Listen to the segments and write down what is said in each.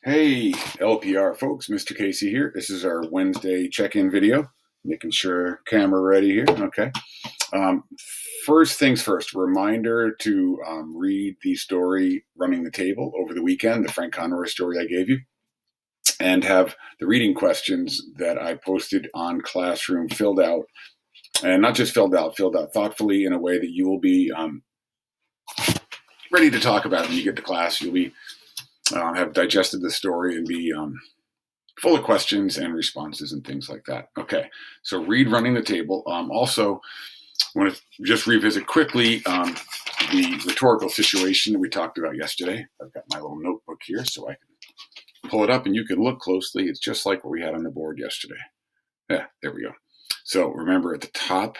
Hey, LPR folks, Mr. Casey here. This is our Wednesday check-in video. Making sure camera ready here. Okay. Um, First things first, reminder to read the story Running the Table over the weekend, the Frank Conroy story I gave you, and have the reading questions that I posted on Classroom filled out, and not just filled out thoughtfully in a way that you will be ready to talk about when you get to class. You'll be have digested the story and be full of questions and responses and things like that. Okay, so read Running the Table. Also, I want to just revisit quickly the rhetorical situation that we talked about yesterday. I've got my little notebook here so I can pull it up and you can look closely. It's just like what we had on the board yesterday. Yeah, there we go. So remember, at the top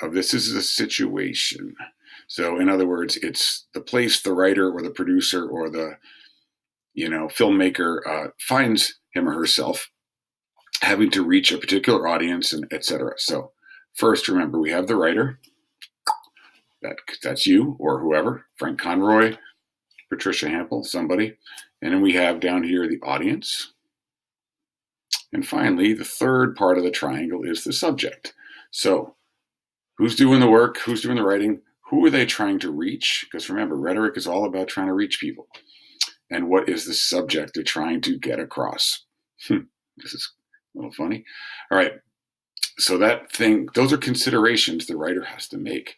of this is a situation. So in other words, it's the place the writer or the producer or the filmmaker finds him or herself having to reach a particular audience, and etc. So first, remember, we have the writer. That's you or whoever, Frank Conroy, Patricia Hampel, somebody. And then we have down here the audience. And finally, the third part of the triangle is the subject. So who's doing the work? Who's doing the writing? Who are they trying to reach? Because remember, rhetoric is all about trying to reach people. And what is the subject they're trying to get across? This is a little funny. All right. So those are considerations the writer has to make.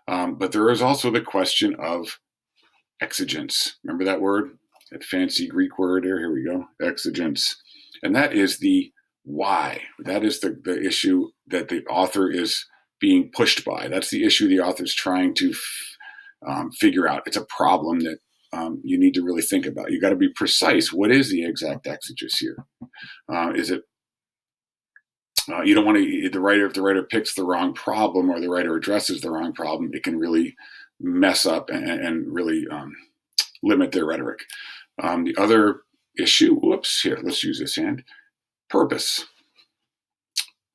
But there is also the question of exigence. Remember that word? That fancy Greek word there? Here we go. Exigence. And that is the why. That is the issue that the author is being pushed by. That's the issue the author's trying to figure out. It's a problem that you need to really think about. You got to be precise. What is the exact exegesis here? Is it you don't want to if the writer picks the wrong problem or the writer addresses the wrong problem, it can really mess up and really limit their rhetoric. The other issue, let's use this hand. Purpose.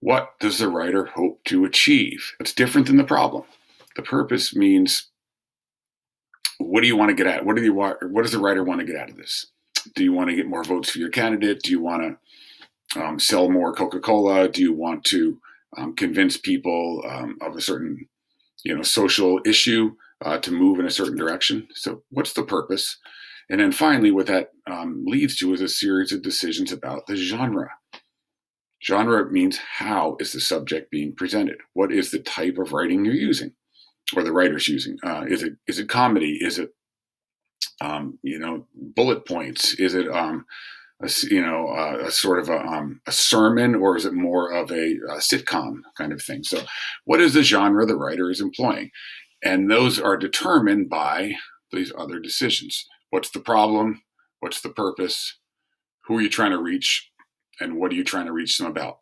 What does the writer hope to achieve? It's different than the problem. The purpose means, what do you want to get at? What does the writer want to get out of this? Do you want to get more votes for your candidate? Do you want to sell more Coca-Cola? Do you want to convince people of a certain, social issue to move in a certain direction? So what's the purpose? And then finally, what that leads to is a series of decisions about the genre. Genre means, how is the subject being presented? What is the type of writing you're using, or the writer's using? Is it comedy? Is it bullet points? Is it a sort of a sermon, or is it more of a sitcom kind of thing? So what is the genre the writer is employing? And those are determined by these other decisions. What's the problem? What's the purpose? Who are you trying to reach? And what are you trying to reach them about?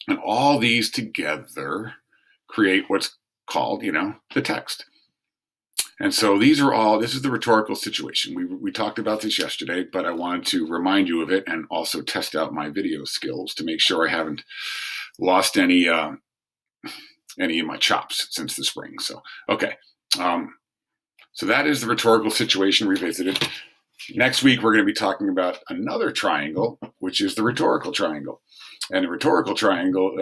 And all these together create what's called, the text. And so this is the rhetorical situation. We talked about this yesterday, but I wanted to remind you of it and also test out my video skills to make sure I haven't lost any of my chops since the spring. So, okay. So that is the rhetorical situation revisited. Next week, we're going to be talking about another triangle, which is the rhetorical triangle. And the rhetorical triangle,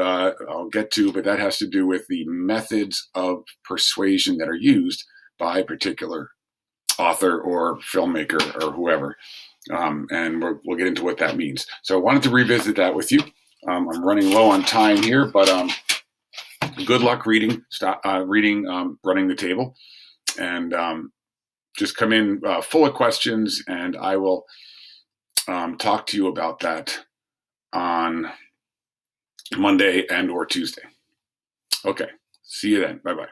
I'll get to, but that has to do with the methods of persuasion that are used by a particular author or filmmaker or whoever. And we'll get into what that means. So I wanted to revisit that with you. I'm running low on time here, but good luck reading Running the Table. And just come in full of questions, and I will talk to you about that on Monday and or Tuesday. Okay, see you then. Bye-bye.